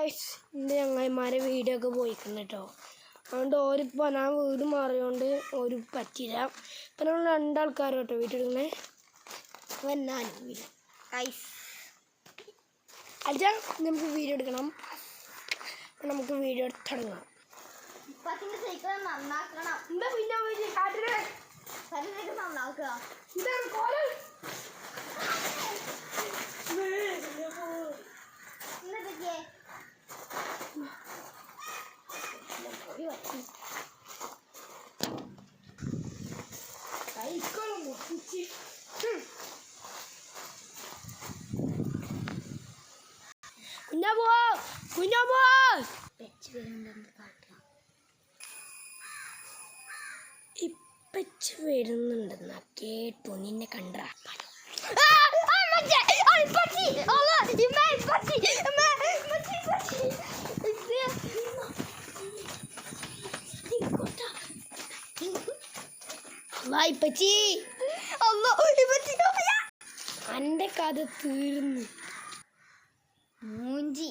എൻ്റെ ചങ്ങായിമാരെ വീഡിയോ ഒക്കെ പോയിക്കുന്നു കേട്ടോ. അതുകൊണ്ട് ഓരിപ്പോൾ ഞാൻ വീട് മാറിയോണ്ട് ഒരു പറ്റില്ല. ഇപ്പം നമ്മൾ രണ്ടാൾക്കാരും കേട്ടോ വീട്ടിലിങ്ങനെ വന്നാലും വീട് അല്ല നമുക്ക് വീഡിയോ എടുക്കണം. നമുക്ക് വീഡിയോ തുടങ്ങാം. കുഞ്ഞാപ്പോ ഇപ്പച്ച് വരുന്നുണ്ടെന്നാ കേട്ടു. നിന്നെ കണ്ട എന്റെ കഥ തീർന്നു. മൂഞ്ചി